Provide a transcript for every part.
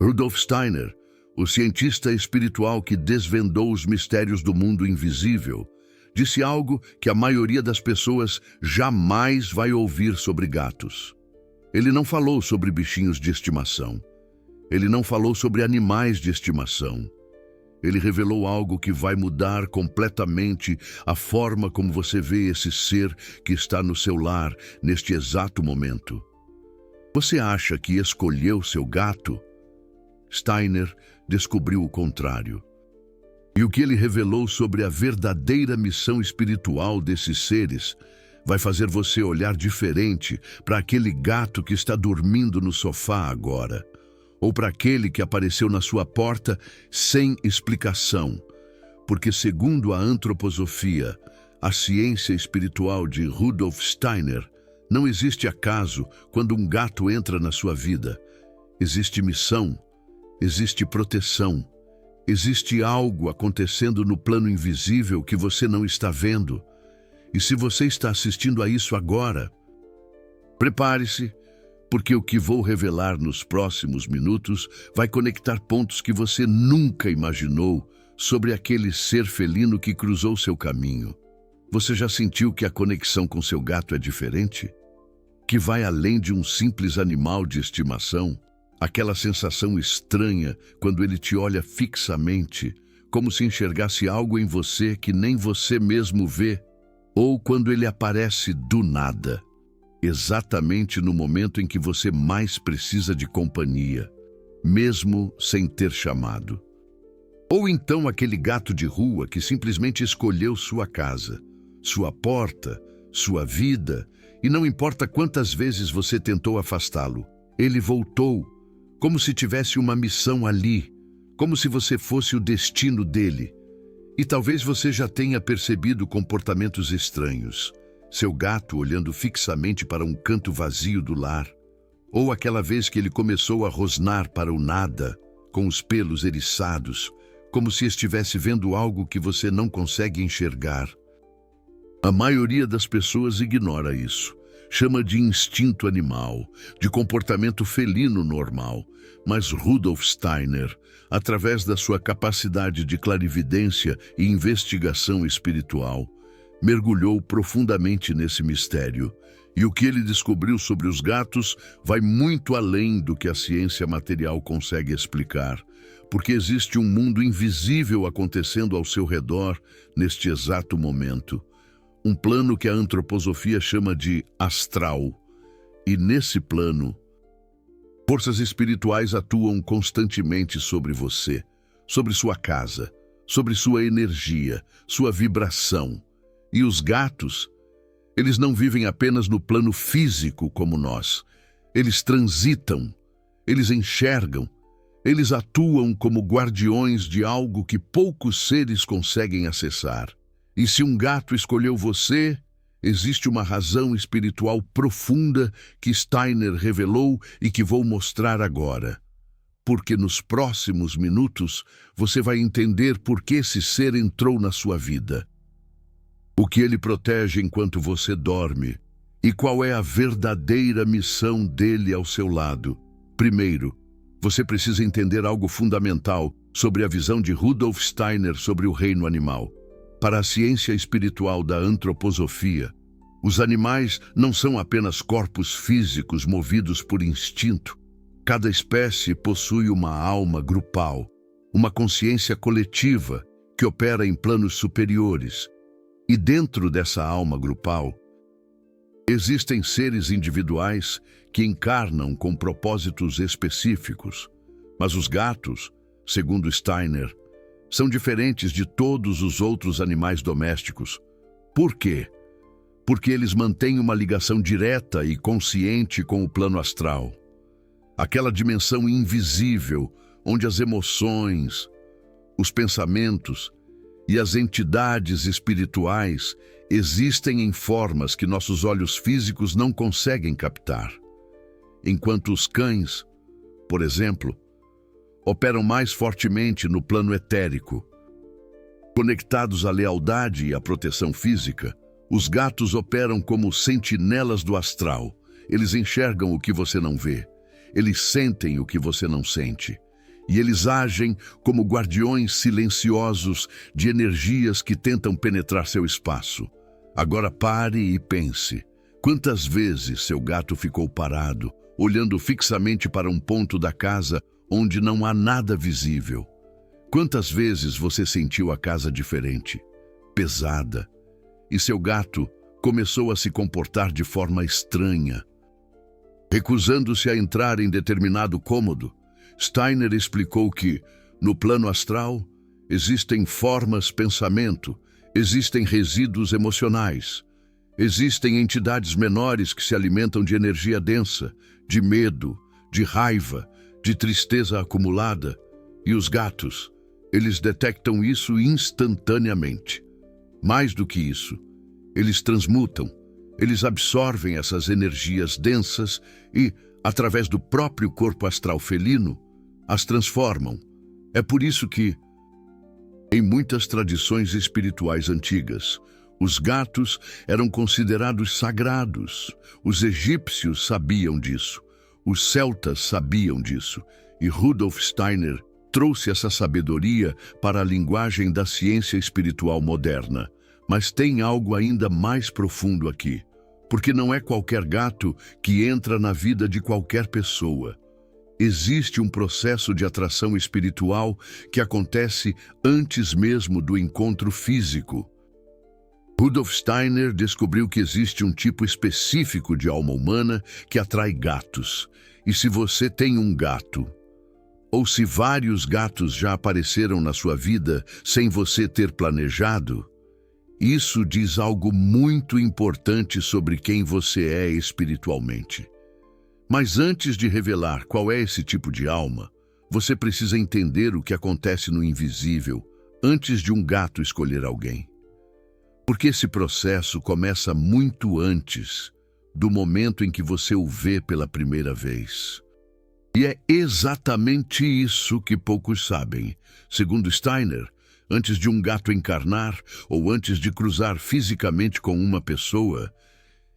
Rudolf Steiner, o cientista espiritual que desvendou os mistérios do mundo invisível, disse algo que a maioria das pessoas jamais vai ouvir sobre gatos. Ele não falou sobre bichinhos de estimação. Ele não falou sobre animais de estimação. Ele revelou algo que vai mudar completamente a forma como você vê esse ser que está no seu lar neste exato momento. Você acha que escolheu seu gato? Steiner descobriu o contrário. E o que ele revelou sobre a verdadeira missão espiritual desses seres vai fazer você olhar diferente para aquele gato que está dormindo no sofá agora, ou para aquele que apareceu na sua porta sem explicação, porque segundo a antroposofia, a ciência espiritual de Rudolf Steiner, não existe acaso quando um gato entra na sua vida. Existe missão, existe proteção, existe algo acontecendo no plano invisível que você não está vendo. E se você está assistindo a isso agora, prepare-se, porque o que vou revelar nos próximos minutos vai conectar pontos que você nunca imaginou sobre aquele ser felino que cruzou seu caminho. Você já sentiu que a conexão com seu gato é diferente? Que vai além de um simples animal de estimação? Aquela sensação estranha quando ele te olha fixamente, como se enxergasse algo em você que nem você mesmo vê, ou quando ele aparece do nada, exatamente no momento em que você mais precisa de companhia, mesmo sem ter chamado. Ou então aquele gato de rua que simplesmente escolheu sua casa, sua porta, sua vida, e não importa quantas vezes você tentou afastá-lo, ele voltou, como se tivesse uma missão ali, como se você fosse o destino dele. E talvez você já tenha percebido comportamentos estranhos. Seu gato olhando fixamente para um canto vazio do lar. Ou aquela vez que ele começou a rosnar para o nada, com os pelos eriçados, como se estivesse vendo algo que você não consegue enxergar. A maioria das pessoas ignora isso. Chama de instinto animal, de comportamento felino normal. Mas Rudolf Steiner, através da sua capacidade de clarividência e investigação espiritual, mergulhou profundamente nesse mistério. E o que ele descobriu sobre os gatos vai muito além do que a ciência material consegue explicar, porque existe um mundo invisível acontecendo ao seu redor neste exato momento. Um plano que a antroposofia chama de astral. E nesse plano, forças espirituais atuam constantemente sobre você, sobre sua casa, sobre sua energia, sua vibração. E os gatos, eles não vivem apenas no plano físico como nós. Eles transitam, eles enxergam, eles atuam como guardiões de algo que poucos seres conseguem acessar. E se um gato escolheu você, existe uma razão espiritual profunda que Steiner revelou e que vou mostrar agora. Porque nos próximos minutos você vai entender por que esse ser entrou na sua vida. O que ele protege enquanto você dorme e qual é a verdadeira missão dele ao seu lado. Primeiro, você precisa entender algo fundamental sobre a visão de Rudolf Steiner sobre o reino animal. Para a ciência espiritual da antroposofia, os animais não são apenas corpos físicos movidos por instinto. Cada espécie possui uma alma grupal, uma consciência coletiva que opera em planos superiores. E dentro dessa alma grupal, existem seres individuais que encarnam com propósitos específicos. Mas os gatos, segundo Steiner, são diferentes de todos os outros animais domésticos. Por quê? Porque eles mantêm uma ligação direta e consciente com o plano astral. Aquela dimensão invisível, onde as emoções, os pensamentos e as entidades espirituais existem em formas que nossos olhos físicos não conseguem captar. Enquanto os cães, por exemplo, operam mais fortemente no plano etérico. Conectados à lealdade e à proteção física, os gatos operam como sentinelas do astral. Eles enxergam o que você não vê. Eles sentem o que você não sente. e eles agem como guardiões silenciosos de energias que tentam penetrar seu espaço. Agora pare e pense. Quantas vezes seu gato ficou parado, olhando fixamente para um ponto da casa onde não há nada visível? Quantas vezes você sentiu a casa diferente, pesada, e seu gato começou a se comportar de forma estranha, recusando-se a entrar em determinado cômodo? Steiner explicou que, no plano astral, existem formas pensamento, existem resíduos emocionais, existem entidades menores que se alimentam de energia densa, de medo, de raiva, de tristeza acumulada, e os gatos, eles detectam isso instantaneamente. Mais do que isso, eles transmutam, eles absorvem essas energias densas e, através do próprio corpo astral felino, as transformam. É por isso que, em muitas tradições espirituais antigas, os gatos eram considerados sagrados. Os egípcios sabiam disso, os celtas sabiam disso, e Rudolf Steiner trouxe essa sabedoria para a linguagem da ciência espiritual moderna. Mas tem algo ainda mais profundo aqui, porque não é qualquer gato que entra na vida de qualquer pessoa. Existe um processo de atração espiritual que acontece antes mesmo do encontro físico. Rudolf Steiner descobriu que existe um tipo específico de alma humana que atrai gatos. E se você tem um gato, ou se vários gatos já apareceram na sua vida sem você ter planejado, isso diz algo muito importante sobre quem você é espiritualmente. Mas antes de revelar qual é esse tipo de alma, você precisa entender o que acontece no invisível antes de um gato escolher alguém. Porque esse processo começa muito antes do momento em que você o vê pela primeira vez. E é exatamente isso que poucos sabem. Segundo Steiner, antes de um gato encarnar ou antes de cruzar fisicamente com uma pessoa,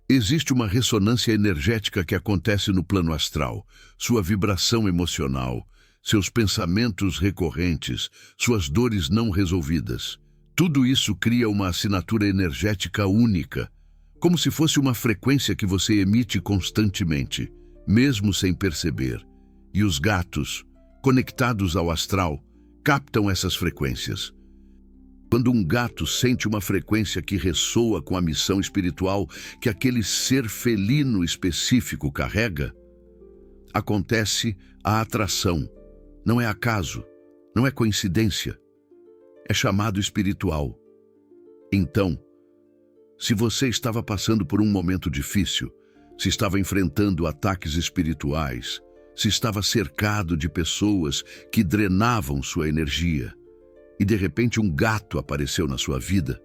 existe uma ressonância energética que acontece no plano astral, sua vibração emocional, seus pensamentos recorrentes, suas dores não resolvidas. Tudo isso cria uma assinatura energética única, como se fosse uma frequência que você emite constantemente, mesmo sem perceber. E os gatos, conectados ao astral, captam essas frequências. Quando um gato sente uma frequência que ressoa com a missão espiritual que aquele ser felino específico carrega, acontece a atração. Não é acaso, não é coincidência. É chamado espiritual. Então, se você estava passando por um momento difícil, se estava enfrentando ataques espirituais, se estava cercado de pessoas que drenavam sua energia, e de repente um gato apareceu na sua vida,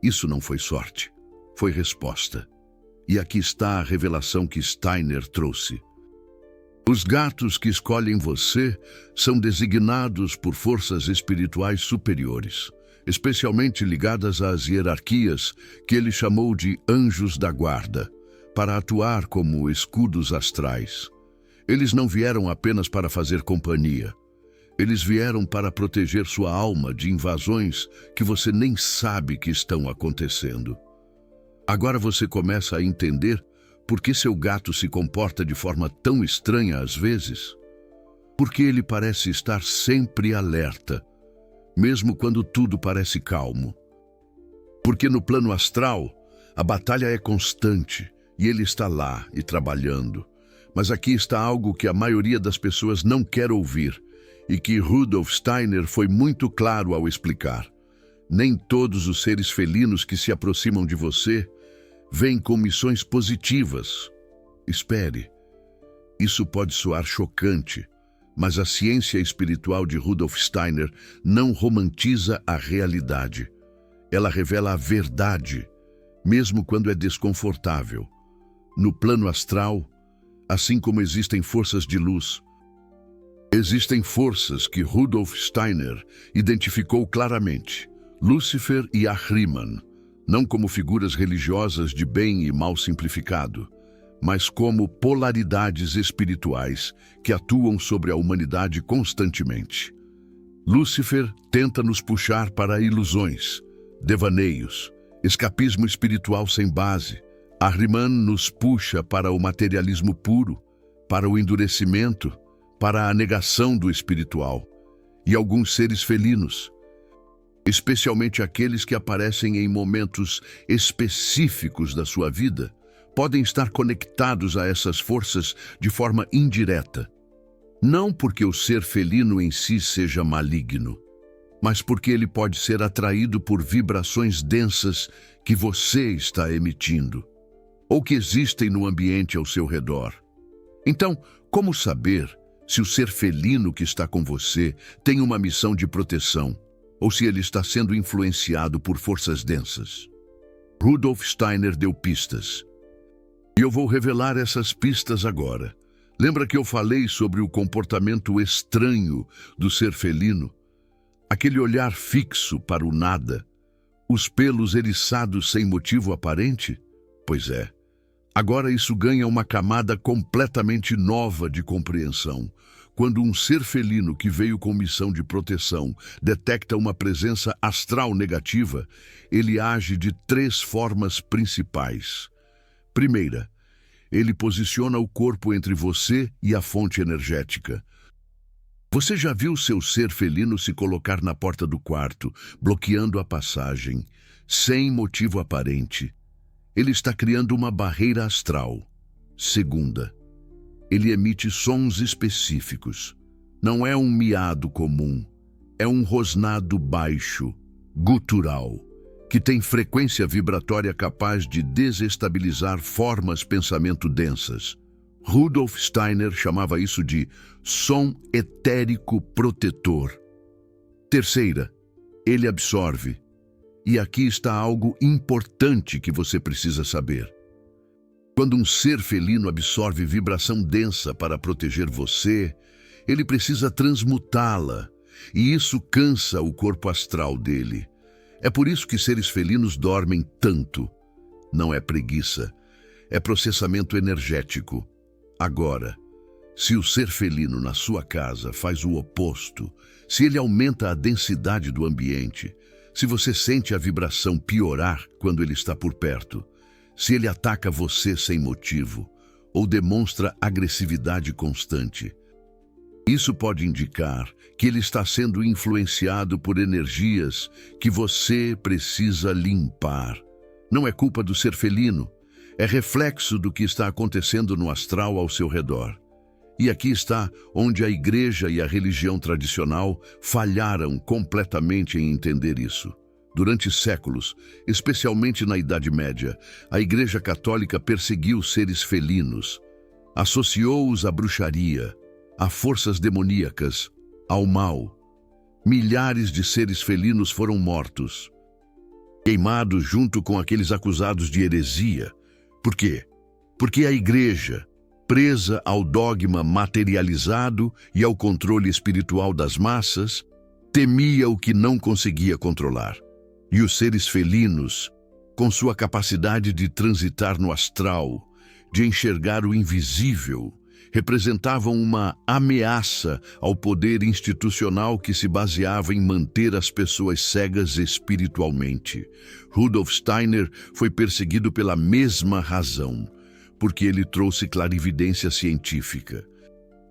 isso não foi sorte, foi resposta. E aqui está a revelação que Steiner trouxe. Os gatos que escolhem você são designados por forças espirituais superiores, especialmente ligadas às hierarquias que ele chamou de anjos da guarda, para atuar como escudos astrais. Eles não vieram apenas para fazer companhia. Eles vieram para proteger sua alma de invasões que você nem sabe que estão acontecendo. Agora você começa a entender por que seu gato se comporta de forma tão estranha às vezes. Porque ele parece estar sempre alerta, mesmo quando tudo parece calmo. Porque no plano astral, a batalha é constante e ele está lá e trabalhando. Mas aqui está algo que a maioria das pessoas não quer ouvir e que Rudolf Steiner foi muito claro ao explicar. Nem todos os seres felinos que se aproximam de você vêm com missões positivas. Espere. Isso pode soar chocante, mas a ciência espiritual de Rudolf Steiner não romantiza a realidade. Ela revela a verdade, mesmo quando é desconfortável. No plano astral, assim como existem forças de luz, existem forças que Rudolf Steiner identificou claramente, Lúcifer e Ahriman, não como figuras religiosas de bem e mal simplificado, mas como polaridades espirituais que atuam sobre a humanidade constantemente. Lúcifer tenta nos puxar para ilusões, devaneios, escapismo espiritual sem base. Ahriman nos puxa para o materialismo puro, para o endurecimento, para a negação do espiritual. E alguns seres felinos, especialmente aqueles que aparecem em momentos específicos da sua vida, podem estar conectados a essas forças de forma indireta. Não porque o ser felino em si seja maligno, mas porque ele pode ser atraído por vibrações densas que você está emitindo, ou que existem no ambiente ao seu redor. Então, como saber se o ser felino que está com você tem uma missão de proteção, ou se ele está sendo influenciado por forças densas? Rudolf Steiner deu pistas. E eu vou revelar essas pistas agora. Lembra que eu falei sobre o comportamento estranho do ser felino? Aquele olhar fixo para o nada, os pelos eriçados sem motivo aparente? Pois é. Agora isso ganha uma camada completamente nova de compreensão. Quando um ser felino que veio com missão de proteção detecta uma presença astral negativa, ele age de 3 formas principais. Primeira, ele posiciona o corpo entre você e a fonte energética. Você já viu seu ser felino se colocar na porta do quarto, bloqueando a passagem, sem motivo aparente? Ele está criando uma barreira astral. Segunda, ele emite sons específicos. Não é um miado comum, é um rosnado baixo, gutural, que tem frequência vibratória capaz de desestabilizar formas pensamento densas. Rudolf Steiner chamava isso de som etérico protetor. Terceira, ele absorve. E aqui está algo importante que você precisa saber. Quando um ser felino absorve vibração densa para proteger você, ele precisa transmutá-la, e isso cansa o corpo astral dele. É por isso que seres felinos dormem tanto. Não é preguiça, é processamento energético. Agora, se o ser felino na sua casa faz o oposto, se ele aumenta a densidade do ambiente, se você sente a vibração piorar quando ele está por perto, se ele ataca você sem motivo ou demonstra agressividade constante, isso pode indicar que ele está sendo influenciado por energias que você precisa limpar. Não é culpa do ser felino, é reflexo do que está acontecendo no astral ao seu redor. E aqui está onde a igreja e a religião tradicional falharam completamente em entender isso. Durante séculos, especialmente na Idade Média, a Igreja Católica perseguiu seres felinos, associou-os à bruxaria, a forças demoníacas, ao mal. Milhares de seres felinos foram mortos, queimados junto com aqueles acusados de heresia. Por quê? Porque a Igreja, presa ao dogma materializado e ao controle espiritual das massas, temia o que não conseguia controlar. E os seres felinos, com sua capacidade de transitar no astral, de enxergar o invisível, representavam uma ameaça ao poder institucional que se baseava em manter as pessoas cegas espiritualmente. Rudolf Steiner foi perseguido pela mesma razão, porque ele trouxe clarividência científica.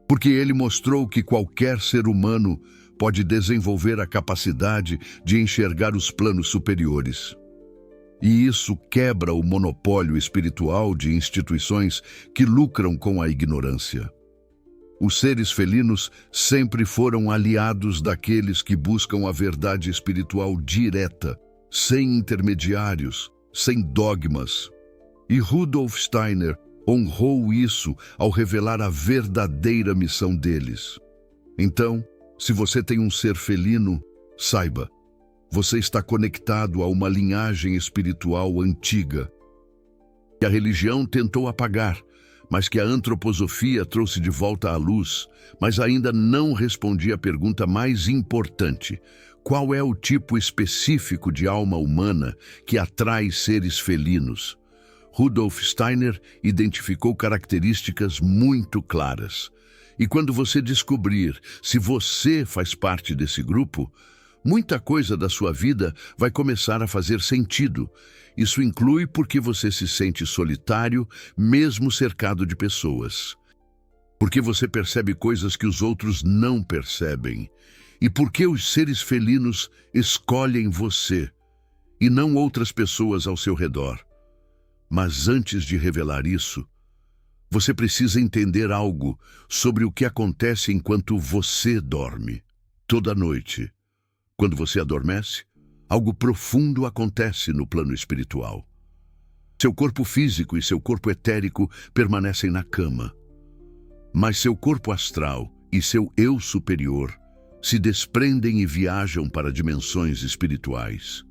Porque ele mostrou que qualquer ser humano pode desenvolver a capacidade de enxergar os planos superiores. E isso quebra o monopólio espiritual de instituições que lucram com a ignorância. Os seres felinos sempre foram aliados daqueles que buscam a verdade espiritual direta, sem intermediários, sem dogmas. E Rudolf Steiner honrou isso ao revelar a verdadeira missão deles. Então, se você tem um ser felino, saiba, você está conectado a uma linhagem espiritual antiga, que a religião tentou apagar, mas que a antroposofia trouxe de volta à luz, mas ainda não respondia a pergunta mais importante: qual é o tipo específico de alma humana que atrai seres felinos? Rudolf Steiner identificou características muito claras. E quando você descobrir se você faz parte desse grupo, muita coisa da sua vida vai começar a fazer sentido. Isso inclui porque você se sente solitário, mesmo cercado de pessoas. Porque você percebe coisas que os outros não percebem. E porque os seres felinos escolhem você, e não outras pessoas ao seu redor. Mas antes de revelar isso, você precisa entender algo sobre o que acontece enquanto você dorme. Toda noite, quando você adormece, algo profundo acontece no plano espiritual. Seu corpo físico e seu corpo etérico permanecem na cama, mas seu corpo astral e seu eu superior se desprendem e viajam para dimensões espirituais.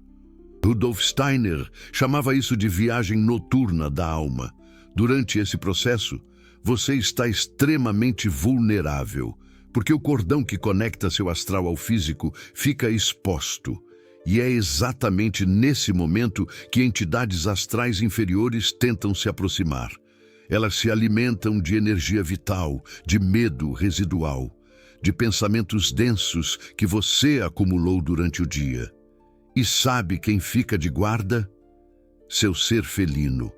Rudolf Steiner chamava isso de viagem noturna da alma. Durante esse processo, você está extremamente vulnerável, porque o cordão que conecta seu astral ao físico fica exposto. E é exatamente nesse momento que entidades astrais inferiores tentam se aproximar. Elas se alimentam de energia vital, de medo residual, de pensamentos densos que você acumulou durante o dia. E sabe quem fica de guarda? Seu ser felino.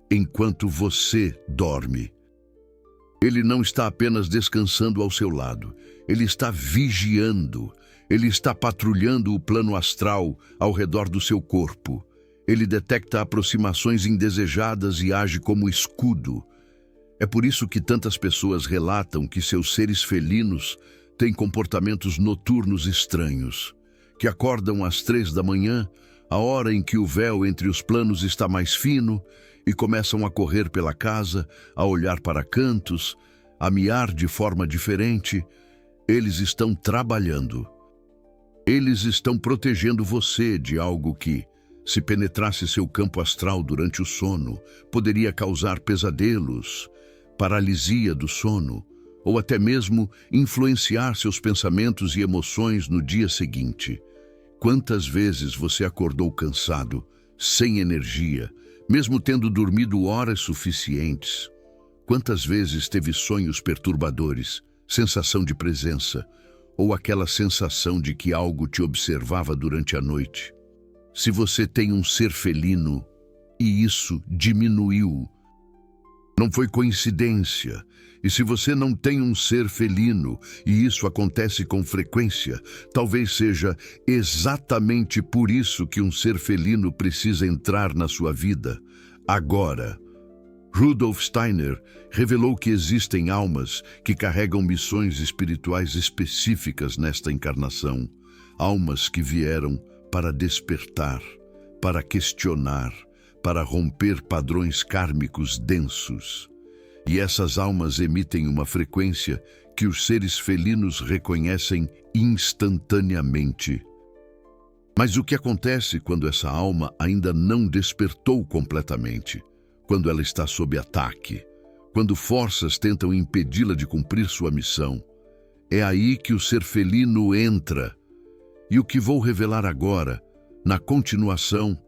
Enquanto você dorme. Ele não está apenas descansando ao seu lado, ele está vigiando, ele está patrulhando o plano astral ao redor do seu corpo. Ele detecta aproximações indesejadas e age como escudo. É por isso que tantas pessoas relatam que seus seres felinos têm comportamentos noturnos estranhos, que acordam às 3 da manhã, a hora em que o véu entre os planos está mais fino, e começam a correr pela casa, a olhar para cantos, a miar de forma diferente. Eles estão trabalhando. Eles estão protegendo você de algo que, se penetrasse seu campo astral durante o sono, poderia causar pesadelos, paralisia do sono, ou até mesmo influenciar seus pensamentos e emoções no dia seguinte. Quantas vezes você acordou cansado, sem energia, mesmo tendo dormido horas suficientes? Quantas vezes teve sonhos perturbadores, sensação de presença, ou aquela sensação de que algo te observava durante a noite? Se você tem um ser felino e isso diminuiu, não foi coincidência. E se você não tem um ser felino e isso acontece com frequência, talvez seja exatamente por isso que um ser felino precisa entrar na sua vida agora. Rudolf Steiner revelou que existem almas que carregam missões espirituais específicas nesta encarnação, almas que vieram para despertar, para questionar, para romper padrões kármicos densos. E essas almas emitem uma frequência que os seres felinos reconhecem instantaneamente. Mas o que acontece quando essa alma ainda não despertou completamente? Quando ela está sob ataque? Quando forças tentam impedi-la de cumprir sua missão? É aí que o ser felino entra. E o que vou revelar agora, na continuação,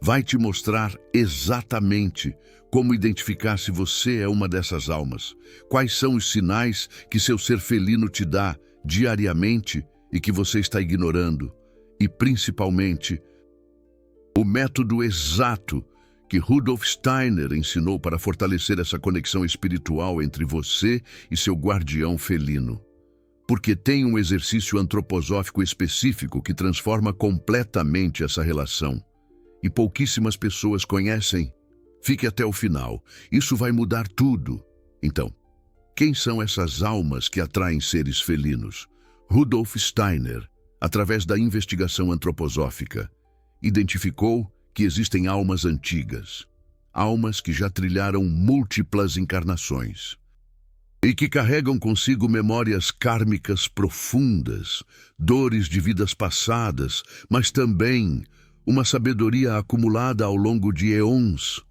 vai te mostrar exatamente como identificar se você é uma dessas almas. Quais são os sinais que seu ser felino te dá diariamente e que você está ignorando? E, principalmente, o método exato que Rudolf Steiner ensinou para fortalecer essa conexão espiritual entre você e seu guardião felino. Porque tem um exercício antroposófico específico que transforma completamente essa relação. E pouquíssimas pessoas conhecem. Fique até o final. Isso vai mudar tudo. Então, quem são essas almas que atraem seres felinos? Rudolf Steiner, através da investigação antroposófica, identificou que existem almas antigas, almas que já trilharam múltiplas encarnações e que carregam consigo memórias kármicas profundas, dores de vidas passadas, mas também uma sabedoria acumulada ao longo de eons.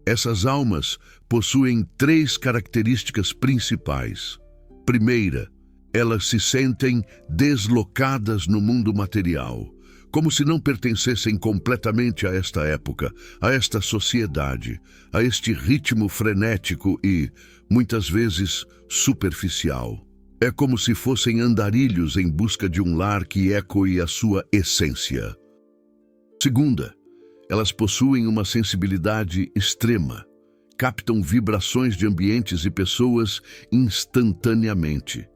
Essas almas possuem 3 características principais. Primeira, elas se sentem deslocadas no mundo material, como se não pertencessem completamente a esta época, a esta sociedade, a este ritmo frenético e, muitas vezes, superficial. É como se fossem andarilhos em busca de um lar que ecoe a sua essência. Segunda, elas possuem uma sensibilidade extrema. Captam vibrações de ambientes e pessoas instantaneamente.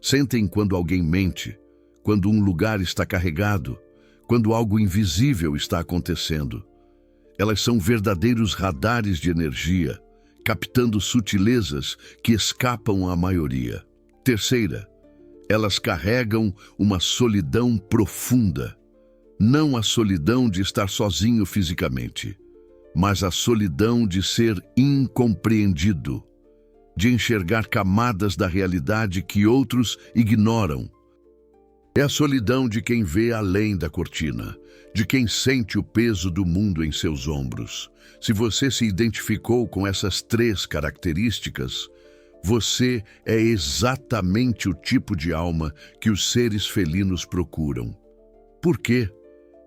Sentem quando alguém mente, quando um lugar está carregado, quando algo invisível está acontecendo. Elas são verdadeiros radares de energia, captando sutilezas que escapam à maioria. Terceira, elas carregam uma solidão profunda. Não a solidão de estar sozinho fisicamente, mas a solidão de ser incompreendido, de enxergar camadas da realidade que outros ignoram. É a solidão de quem vê além da cortina, de quem sente o peso do mundo em seus ombros. Se você se identificou com essas 3 características, você é exatamente o tipo de alma que os seres felinos procuram. Por quê?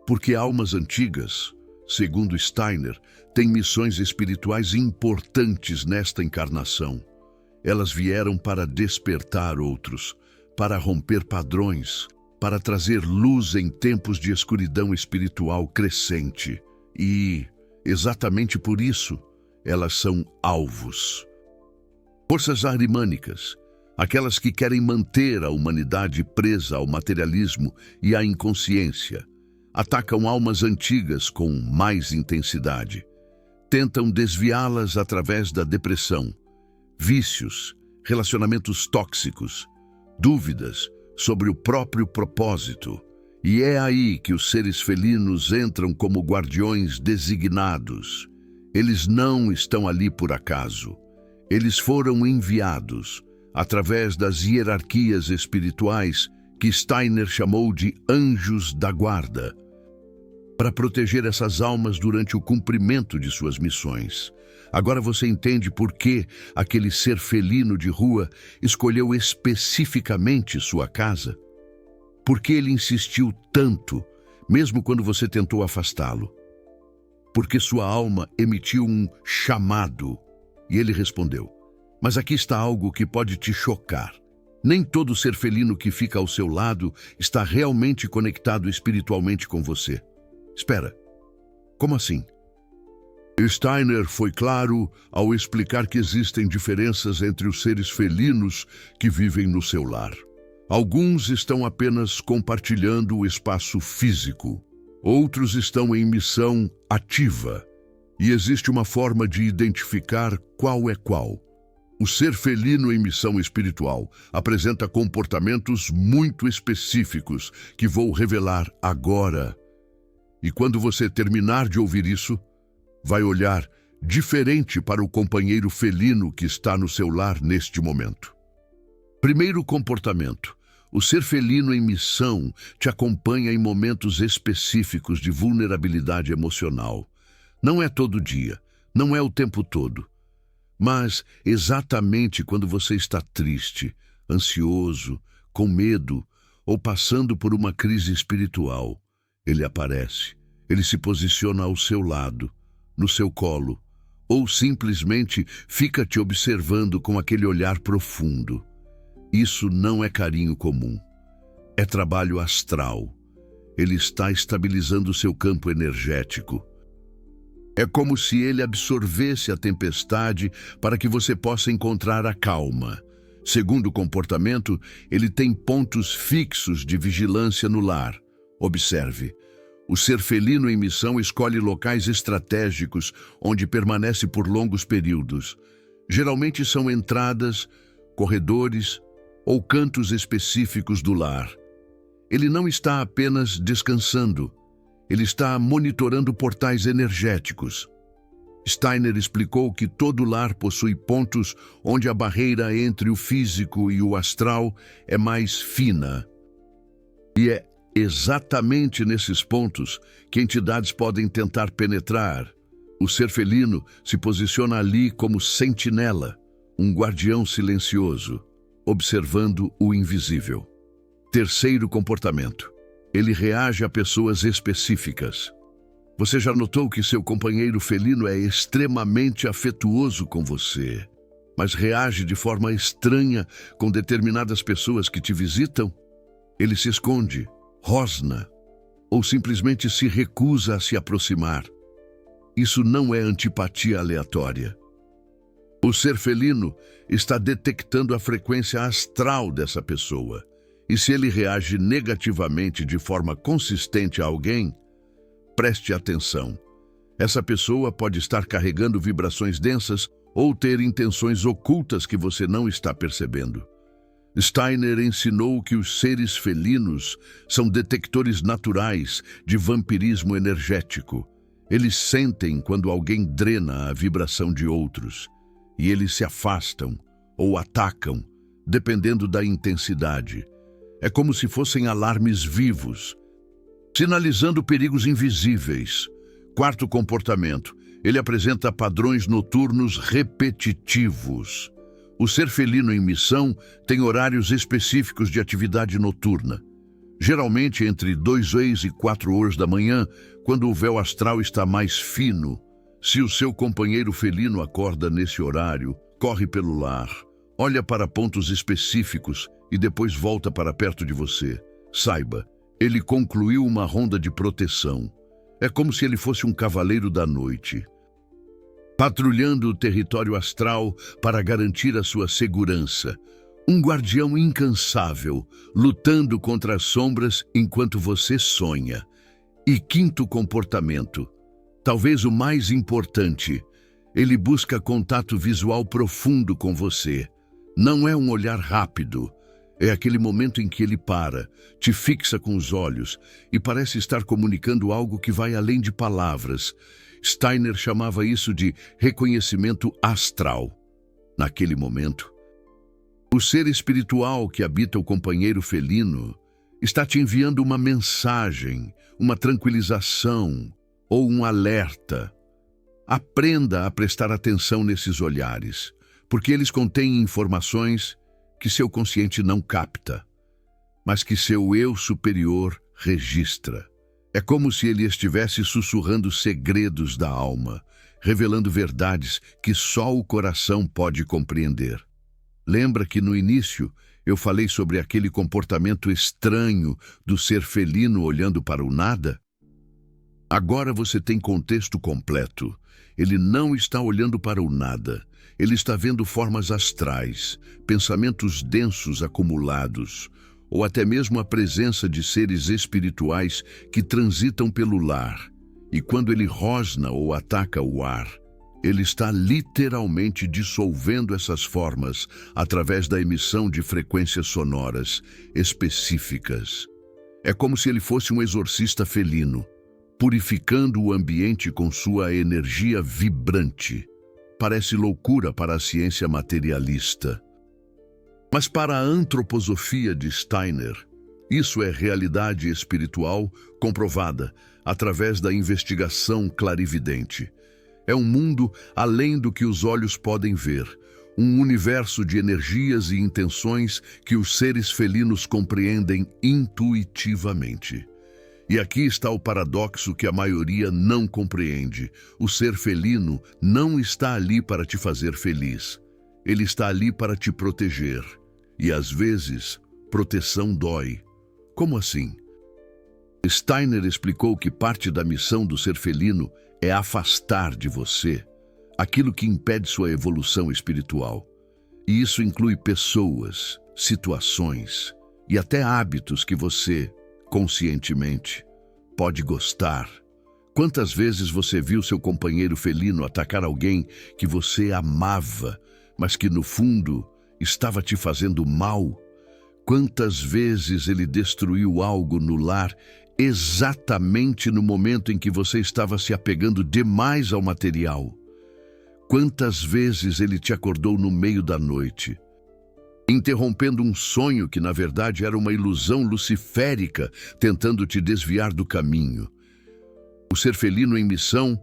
Porque almas antigas, segundo Steiner, têm missões espirituais importantes nesta encarnação. Elas vieram para despertar outros, para romper padrões, para trazer luz em tempos de escuridão espiritual crescente. E, exatamente por isso, elas são alvos. Forças ahrimânicas, aquelas que querem manter a humanidade presa ao materialismo e à inconsciência, atacam almas antigas com mais intensidade. Tentam desviá-las através da depressão, vícios, relacionamentos tóxicos, dúvidas sobre o próprio propósito. E é aí que os seres felinos entram como guardiões designados. Eles não estão ali por acaso. Eles foram enviados, através das hierarquias espirituais que Steiner chamou de anjos da guarda, para proteger essas almas durante o cumprimento de suas missões. Agora você entende por que aquele ser felino de rua escolheu especificamente sua casa? Por que ele insistiu tanto, mesmo quando você tentou afastá-lo? Porque sua alma emitiu um chamado, e ele respondeu: mas aqui está algo que pode te chocar. Nem todo ser felino que fica ao seu lado está realmente conectado espiritualmente com você. Espera, como assim? Steiner foi claro ao explicar que existem diferenças entre os seres felinos que vivem no seu lar. Alguns estão apenas compartilhando o espaço físico. Outros estão em missão ativa. E existe uma forma de identificar qual é qual. O ser felino em missão espiritual apresenta comportamentos muito específicos que vou revelar agora. E quando você terminar de ouvir isso, vai olhar diferente para o companheiro felino que está no seu lar neste momento. Primeiro comportamento. O ser felino em missão te acompanha em momentos específicos de vulnerabilidade emocional. Não é todo dia, não é o tempo todo, mas exatamente quando você está triste, ansioso, com medo ou passando por uma crise espiritual, ele aparece, ele se posiciona ao seu lado, no seu colo, ou simplesmente fica te observando com aquele olhar profundo. Isso não é carinho comum, é trabalho astral. Ele está estabilizando seu campo energético. É como se ele absorvesse a tempestade para que você possa encontrar a calma. Segundo o comportamento, ele tem pontos fixos de vigilância no lar. Observe. O ser felino em missão escolhe locais estratégicos onde permanece por longos períodos. Geralmente são entradas, corredores ou cantos específicos do lar. Ele não está apenas descansando, ele está monitorando portais energéticos. Steiner explicou que todo lar possui pontos onde a barreira entre o físico e o astral é mais fina. E é exatamente nesses pontos que entidades podem tentar penetrar. O ser felino se posiciona ali como sentinela, um guardião silencioso, observando o invisível. Terceiro comportamento. ele reage a pessoas específicas. Você já notou que seu companheiro felino é extremamente afetuoso com você, mas reage de forma estranha com determinadas pessoas que te visitam? Ele se esconde, rosna, ou simplesmente se recusa a se aproximar. Isso não é antipatia aleatória. O ser felino está detectando a frequência astral dessa pessoa. E se ele reage negativamente de forma consistente a alguém, preste atenção. Essa pessoa pode estar carregando vibrações densas ou ter intenções ocultas que você não está percebendo. Steiner ensinou que os seres felinos são detectores naturais de vampirismo energético. Eles sentem quando alguém drena a vibração de outros, e eles se afastam ou atacam, dependendo da intensidade. É como se fossem alarmes vivos, sinalizando perigos invisíveis. Quarto comportamento, ele apresenta padrões noturnos repetitivos. O ser felino em missão tem horários específicos de atividade noturna, geralmente entre 2 e 4 horas da manhã, quando o véu astral está mais fino. Se o seu companheiro felino acorda nesse horário, corre pelo lar, olha para pontos específicos e depois volta para perto de você, saiba, ele concluiu uma ronda de proteção. É como se ele fosse um cavaleiro da noite, patrulhando o território astral para garantir a sua segurança. Um guardião incansável, lutando contra as sombras enquanto você sonha. E quinto comportamento, talvez o mais importante, ele busca contato visual profundo com você. Não é um olhar rápido, é aquele momento em que ele para, te fixa com os olhos e parece estar comunicando algo que vai além de palavras. Steiner chamava isso de reconhecimento astral. Naquele momento, o ser espiritual que habita o companheiro felino está te enviando uma mensagem, uma tranquilização ou um alerta. Aprenda a prestar atenção nesses olhares, porque eles contêm informações que seu consciente não capta, mas que seu eu superior registra. É como se ele estivesse sussurrando segredos da alma, revelando verdades que só o coração pode compreender. Lembra que no início eu falei sobre aquele comportamento estranho do ser felino olhando para o nada? Agora você tem contexto completo. Ele não está olhando para o nada. Ele está vendo formas astrais, pensamentos densos acumulados, ou até mesmo a presença de seres espirituais que transitam pelo lar. E quando ele rosna ou ataca o ar, ele está literalmente dissolvendo essas formas através da emissão de frequências sonoras específicas. É como se ele fosse um exorcista felino, purificando o ambiente com sua energia vibrante. Parece loucura para a ciência materialista. Mas para a antroposofia de Steiner, isso é realidade espiritual comprovada através da investigação clarividente. É um mundo além do que os olhos podem ver, um universo de energias e intenções que os seres felinos compreendem intuitivamente. E aqui está o paradoxo que a maioria não compreende. O ser felino não está ali para te fazer feliz. Ele está ali para te proteger. E às vezes, proteção dói. Como assim? Steiner explicou que parte da missão do ser felino é afastar de você aquilo que impede sua evolução espiritual. E isso inclui pessoas, situações e até hábitos que você, conscientemente, pode gostar. Quantas vezes você viu seu companheiro felino atacar alguém que você amava, mas que no fundo estava te fazendo mal? Quantas vezes ele destruiu algo no lar exatamente no momento em que você estava se apegando demais ao material? Quantas vezes ele te acordou no meio da noite, interrompendo um sonho que na verdade era uma ilusão luciférica, tentando te desviar do caminho? O ser felino em missão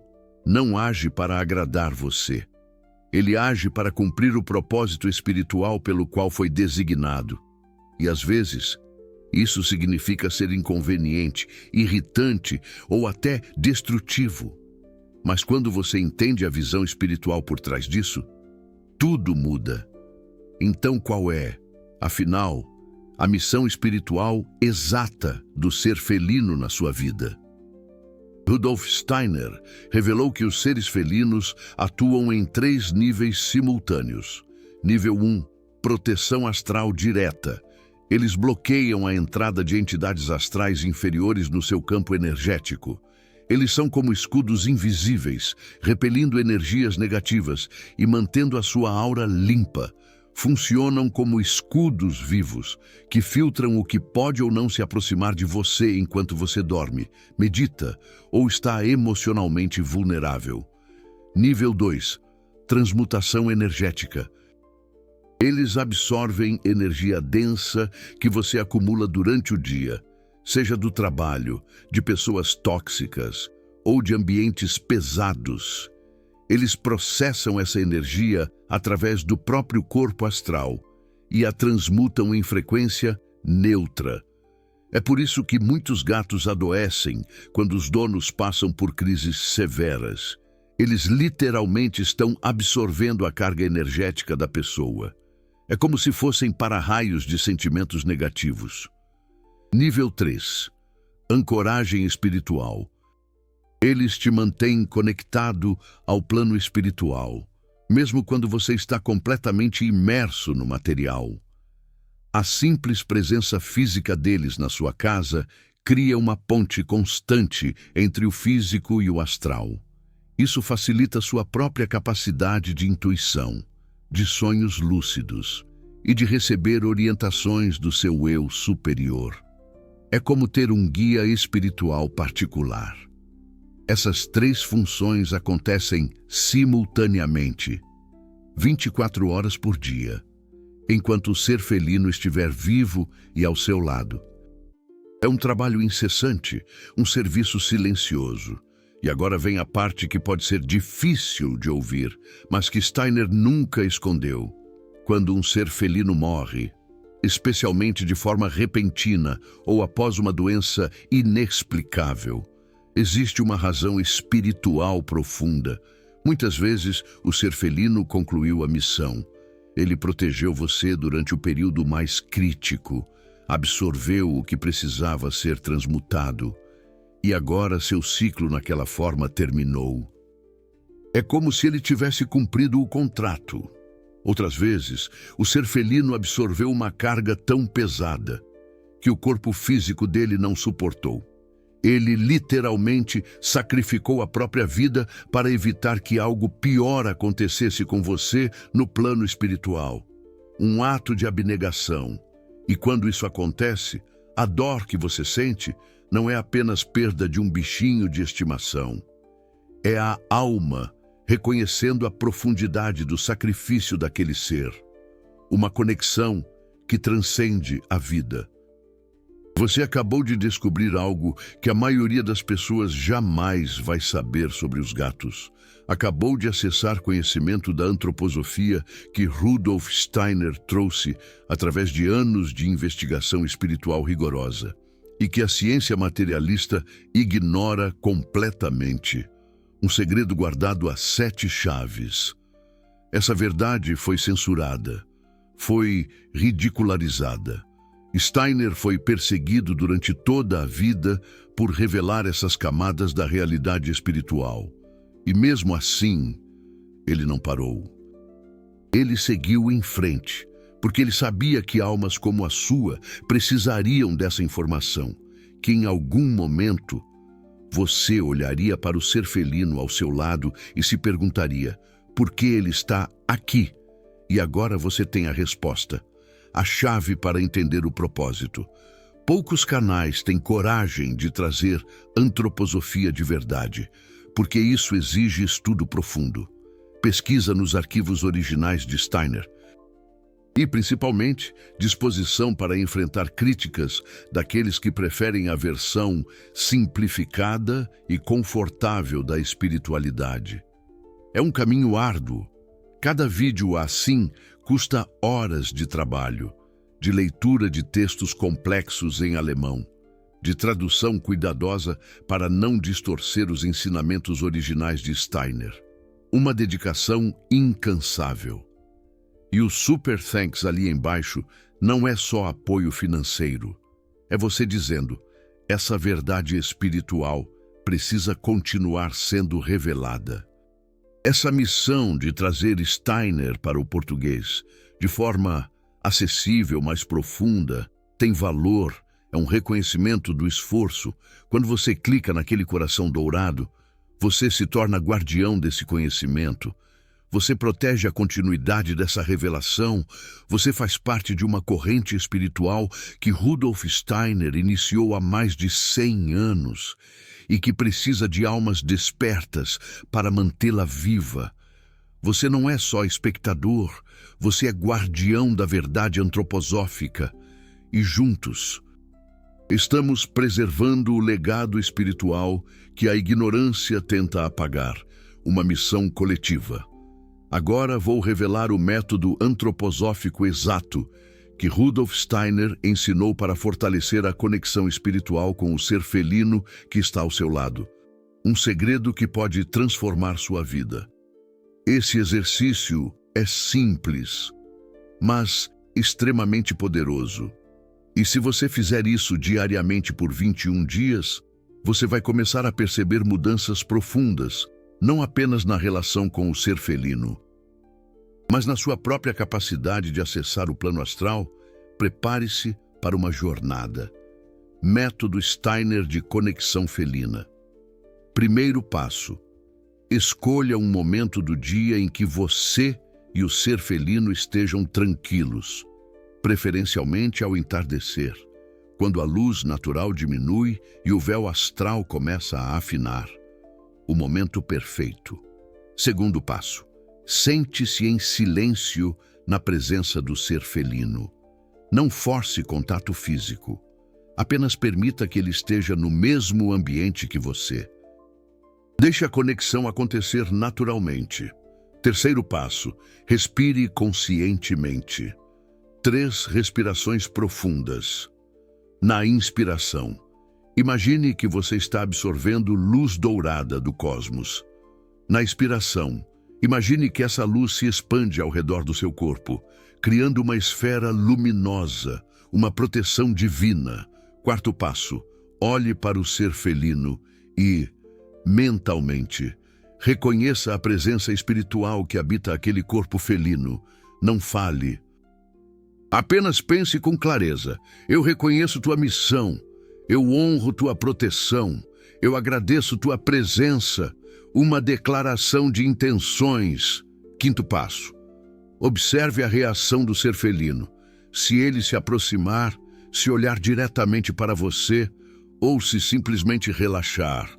não age para agradar você. Ele age para cumprir o propósito espiritual pelo qual foi designado. E às vezes, Isso significa ser inconveniente, irritante ou até destrutivo. Mas quando você entende a visão espiritual por trás disso, tudo muda. Então qual é, afinal, a missão espiritual exata do ser felino na sua vida? Rudolf Steiner revelou que os seres felinos atuam em 3 níveis simultâneos. Nível 1, proteção astral direta. Eles bloqueiam a entrada de entidades astrais inferiores no seu campo energético. Eles são como escudos invisíveis, repelindo energias negativas e mantendo a sua aura limpa. Funcionam como escudos vivos, que filtram o que pode ou não se aproximar de você enquanto você dorme, medita ou está emocionalmente vulnerável. Nível 2. Transmutação energética. Eles absorvem energia densa que você acumula durante o dia, seja do trabalho, de pessoas tóxicas ou de ambientes pesados. Eles processam essa energia através do próprio corpo astral e a transmutam em frequência neutra. É por isso que muitos gatos adoecem quando os donos passam por crises severas. Eles literalmente estão absorvendo a carga energética da pessoa. É como se fossem para-raios de sentimentos negativos. Nível 3. Ancoragem espiritual. Eles te mantêm conectado ao plano espiritual, mesmo quando você está completamente imerso no material. A simples presença física deles na sua casa cria uma ponte constante entre o físico e o astral. Isso facilita sua própria capacidade de intuição, de sonhos lúcidos e de receber orientações do seu eu superior. É como ter um guia espiritual particular. Essas 3 funções acontecem simultaneamente, 24 horas por dia, enquanto o ser felino estiver vivo e ao seu lado. É um trabalho incessante, um serviço silencioso. E agora vem a parte que pode ser difícil de ouvir, mas que Steiner nunca escondeu. Quando um ser felino morre, especialmente de forma repentina ou após uma doença inexplicável, existe uma razão espiritual profunda. Muitas vezes, o ser felino concluiu a missão. Ele protegeu você durante o período mais crítico, absorveu o que precisava ser transmutado. E agora seu ciclo naquela forma terminou. É como se ele tivesse cumprido o contrato. Outras vezes, o ser felino absorveu uma carga tão pesada que o corpo físico dele não suportou. Ele literalmente sacrificou a própria vida para evitar que algo pior acontecesse com você no plano espiritual. Um ato de abnegação. E quando isso acontece, a dor que você sente não é apenas perda de um bichinho de estimação. É a alma reconhecendo a profundidade do sacrifício daquele ser. Uma conexão que transcende a vida. Você acabou de descobrir algo que a maioria das pessoas jamais vai saber sobre os gatos. Acabou de acessar conhecimento da antroposofia que Rudolf Steiner trouxe através de anos de investigação espiritual rigorosa e que a ciência materialista ignora completamente. Um segredo guardado a 7 chaves. Essa verdade foi censurada, foi ridicularizada. Steiner foi perseguido durante toda a vida por revelar essas camadas da realidade espiritual. E mesmo assim, ele não parou. Ele seguiu em frente, porque ele sabia que almas como a sua precisariam dessa informação, que em algum momento você olharia para o ser felino ao seu lado e se perguntaria por que ele está aqui. E agora você tem a resposta, a chave para entender o propósito. Poucos canais têm coragem de trazer antroposofia de verdade, porque isso exige estudo profundo, pesquisa nos arquivos originais de Steiner e, principalmente, disposição para enfrentar críticas daqueles que preferem a versão simplificada e confortável da espiritualidade. É um caminho árduo. Cada vídeo assim custa horas de trabalho, de leitura de textos complexos em alemão, de tradução cuidadosa para não distorcer os ensinamentos originais de Steiner. Uma dedicação incansável. E o Super Thanks ali embaixo não é só apoio financeiro. É você dizendo, essa verdade espiritual precisa continuar sendo revelada. Essa missão de trazer Steiner para o português, de forma acessível, mais profunda, tem valor, é um reconhecimento do esforço. Quando você clica naquele coração dourado, você se torna guardião desse conhecimento. Você protege a continuidade dessa revelação. Você faz parte de uma corrente espiritual que Rudolf Steiner iniciou há mais de 100 anos e que precisa de almas despertas para mantê-la viva. Você não é só espectador, você é guardião da verdade antroposófica. E juntos, estamos preservando o legado espiritual que a ignorância tenta apagar, uma missão coletiva. Agora vou revelar o método antroposófico exato que Rudolf Steiner ensinou para fortalecer a conexão espiritual com o ser felino que está ao seu lado. Um segredo que pode transformar sua vida. Esse exercício é simples, mas extremamente poderoso. E se você fizer isso diariamente por 21 dias, você vai começar a perceber mudanças profundas, não apenas na relação com o ser felino, mas na sua própria capacidade de acessar o plano astral. Prepare-se para uma jornada. Método Steiner de conexão felina. Primeiro passo. Escolha um momento do dia em que você e o ser felino estejam tranquilos, preferencialmente ao entardecer, quando a luz natural diminui e o véu astral começa a afinar. O momento perfeito. Segundo passo. Sente-se em silêncio na presença do ser felino. Não force contato físico. Apenas permita que ele esteja no mesmo ambiente que você. Deixe a conexão acontecer naturalmente. Terceiro passo. Respire conscientemente. 3 respirações profundas. Na inspiração, imagine que você está absorvendo luz dourada do cosmos. Na expiração, imagine que essa luz se expande ao redor do seu corpo, criando uma esfera luminosa, uma proteção divina. Quarto passo, olhe para o ser felino e, mentalmente, reconheça a presença espiritual que habita aquele corpo felino. Não fale. Apenas pense com clareza. Eu reconheço tua missão. Eu honro tua proteção. Eu agradeço tua presença. Uma declaração de intenções. Quinto passo. Observe a reação do ser felino. Se ele se aproximar, se olhar diretamente para você ou se simplesmente relaxar,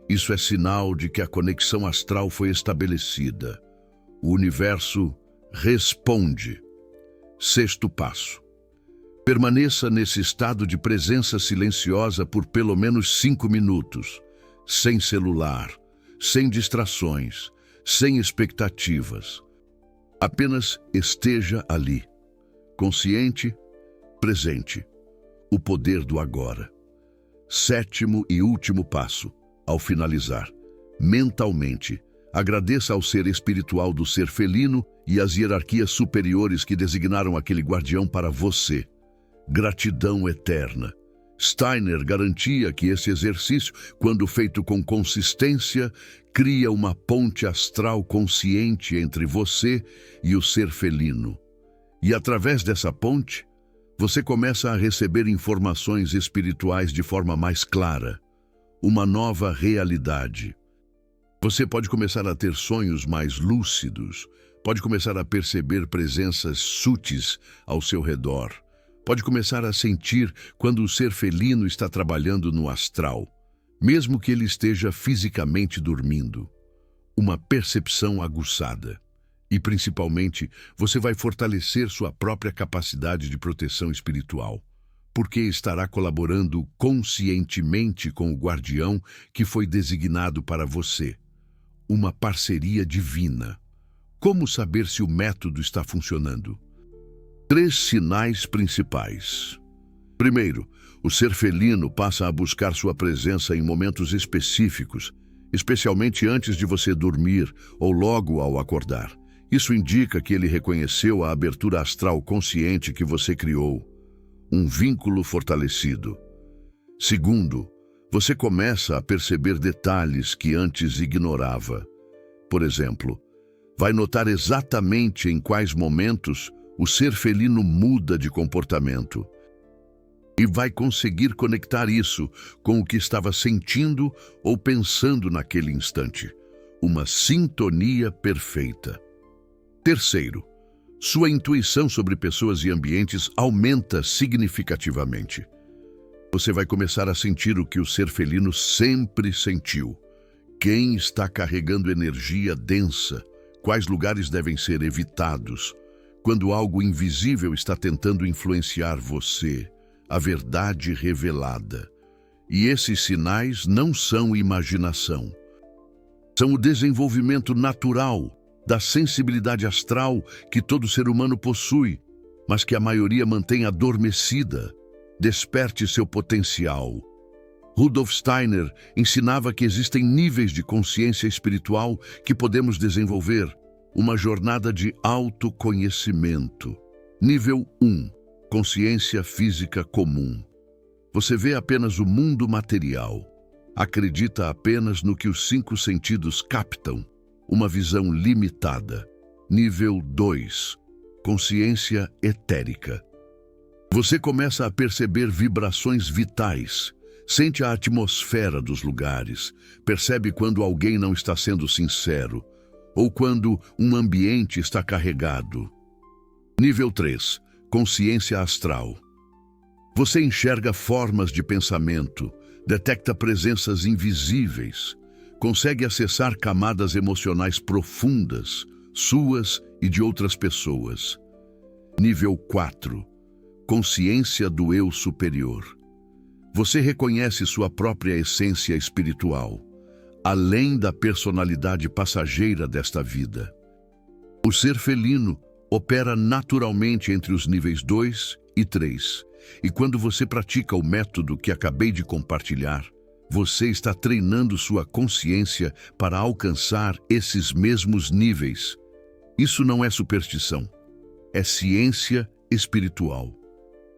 isso é sinal de que a conexão astral foi estabelecida. O universo responde. Sexto passo. Permaneça nesse estado de presença silenciosa por pelo menos 5 minutos, sem celular, sem distrações, sem expectativas. Apenas esteja ali, consciente, presente. O poder do agora. Sétimo e último passo. Ao finalizar, mentalmente, agradeça ao ser espiritual do ser felino e às hierarquias superiores que designaram aquele guardião para você. Gratidão eterna. Steiner garantia que esse exercício, quando feito com consistência, cria uma ponte astral consciente entre você e o ser felino. E através dessa ponte, você começa a receber informações espirituais de forma mais clara. Uma nova realidade. Você pode começar a ter sonhos mais lúcidos, pode começar a perceber presenças sutis ao seu redor, pode começar a sentir quando o ser felino está trabalhando no astral, mesmo que ele esteja fisicamente dormindo. Uma percepção aguçada. E, principalmente, você vai fortalecer sua própria capacidade de proteção espiritual, porque estará colaborando conscientemente com o guardião que foi designado para você. Uma parceria divina. Como saber se o método está funcionando? 3 sinais principais. Primeiro, o ser felino passa a buscar sua presença em momentos específicos, especialmente antes de você dormir ou logo ao acordar. Isso indica que ele reconheceu a abertura astral consciente que você criou, um vínculo fortalecido. Segundo, você começa a perceber detalhes que antes ignorava. Por exemplo, vai notar exatamente em quais momentos o ser felino muda de comportamento e vai conseguir conectar isso com o que estava sentindo ou pensando naquele instante. Uma sintonia perfeita. Terceiro, sua intuição sobre pessoas e ambientes aumenta significativamente. Você vai começar a sentir o que o ser felino sempre sentiu. Quem está carregando energia densa? Quais lugares devem ser evitados? Quando algo invisível está tentando influenciar você, a verdade revelada. E esses sinais não são imaginação. São o desenvolvimento natural da sensibilidade astral que todo ser humano possui, mas que a maioria mantém adormecida. Desperte seu potencial. Rudolf Steiner ensinava que existem níveis de consciência espiritual que podemos desenvolver, uma jornada de autoconhecimento. Nível 1. Consciência física comum. Você vê apenas o mundo material. Acredita apenas no que os 5 sentidos captam. Uma visão limitada. Nível 2. Consciência etérica. Você começa a perceber vibrações vitais. Sente a atmosfera dos lugares. Percebe quando alguém não está sendo sincero ou quando um ambiente está carregado. Nível 3. Consciência astral. Você enxerga formas de pensamento, detecta presenças invisíveis, consegue acessar camadas emocionais profundas, suas e de outras pessoas. Nível 4. Consciência do eu superior. Você reconhece sua própria essência espiritual, além da personalidade passageira desta vida. O ser felino opera naturalmente entre os níveis 2 e 3, e quando você pratica o método que acabei de compartilhar, você está treinando sua consciência para alcançar esses mesmos níveis. Isso não é superstição, é ciência espiritual.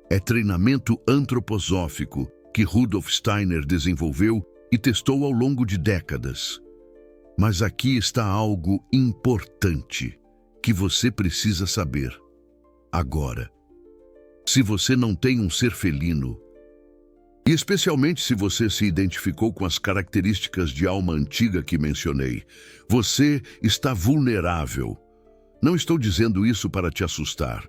É treinamento antroposófico que Rudolf Steiner desenvolveu e testou ao longo de décadas. Mas aqui está algo importante que você precisa saber. Agora, se você não tem um ser felino, e especialmente se você se identificou com as características de alma antiga que mencionei, você está vulnerável. Não estou dizendo isso para te assustar.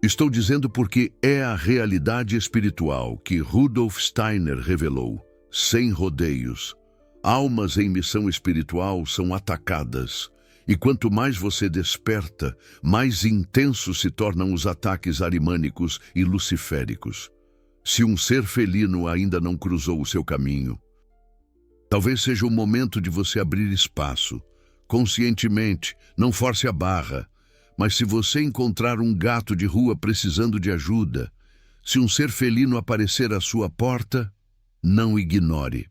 Estou dizendo porque é a realidade espiritual que Rudolf Steiner revelou, sem rodeios. Almas em missão espiritual são atacadas, e quanto mais você desperta, mais intensos se tornam os ataques arimânicos e luciféricos. Se um ser felino ainda não cruzou o seu caminho, talvez seja o momento de você abrir espaço. Conscientemente, não force a barra. Mas se você encontrar um gato de rua precisando de ajuda, se um ser felino aparecer à sua porta, não ignore.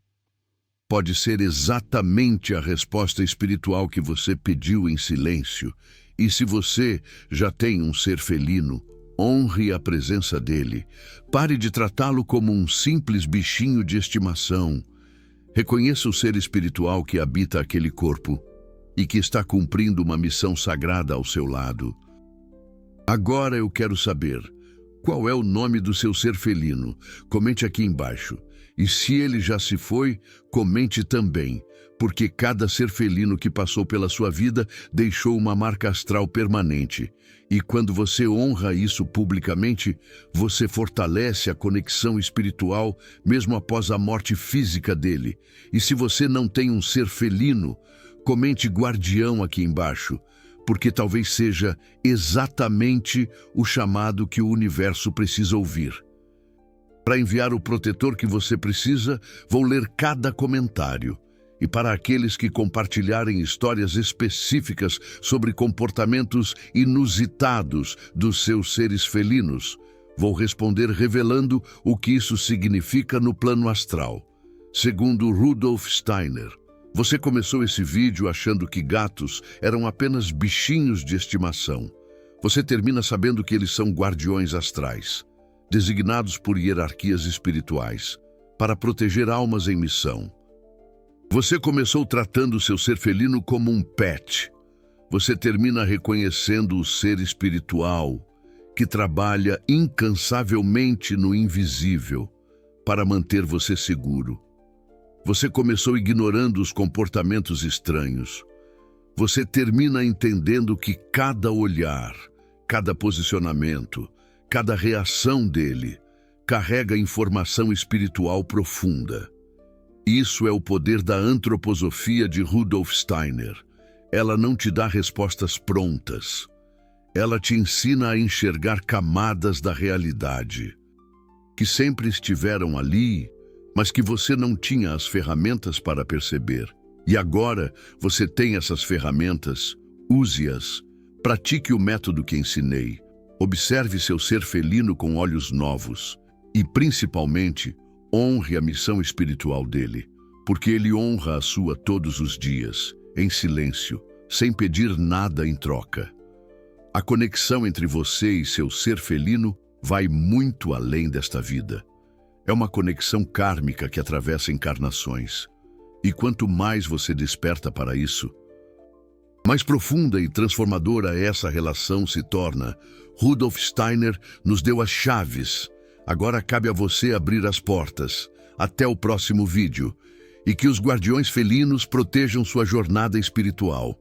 Pode ser exatamente a resposta espiritual que você pediu em silêncio. E se você já tem um ser felino, honre a presença dele. Pare de tratá-lo como um simples bichinho de estimação. Reconheça o ser espiritual que habita aquele corpo e que está cumprindo uma missão sagrada ao seu lado. Agora eu quero saber, qual é o nome do seu ser felino? Comente aqui embaixo. E se ele já se foi, comente também, porque cada ser felino que passou pela sua vida deixou uma marca astral permanente. E quando você honra isso publicamente, você fortalece a conexão espiritual mesmo após a morte física dele. E se você não tem um ser felino, comente guardião aqui embaixo, porque talvez seja exatamente o chamado que o universo precisa ouvir. Para enviar o protetor que você precisa, vou ler cada comentário. e para aqueles que compartilharem histórias específicas sobre comportamentos inusitados dos seus seres felinos. Vou responder revelando o que isso significa no plano astral. Segundo Rudolf Steiner, você começou esse vídeo achando que gatos eram apenas bichinhos de estimação. Você termina sabendo que eles são guardiões astrais, designados por hierarquias espirituais, para proteger almas em missão. Você começou tratando seu ser felino como um pet. Você termina reconhecendo o ser espiritual que trabalha incansavelmente no invisível para manter você seguro. Você começou ignorando os comportamentos estranhos. Você termina entendendo que cada olhar, cada posicionamento, cada reação dele carrega informação espiritual profunda. Isso é o poder da antroposofia de Rudolf Steiner. Ela não te dá respostas prontas. Ela te ensina a enxergar camadas da realidade, que sempre estiveram ali, mas que você não tinha as ferramentas para perceber. E agora você tem essas ferramentas, use-as. Pratique o método que ensinei. Observe seu ser felino com olhos novos e, principalmente, honre a missão espiritual dele, porque ele honra a sua todos os dias, em silêncio, sem pedir nada em troca. A conexão entre você e seu ser felino vai muito além desta vida. É uma conexão kármica que atravessa encarnações. E quanto mais você desperta para isso, mais profunda e transformadora essa relação se torna. Rudolf Steiner nos deu as chaves. Agora cabe a você abrir as portas. Até o próximo vídeo. E que os guardiões felinos protejam sua jornada espiritual.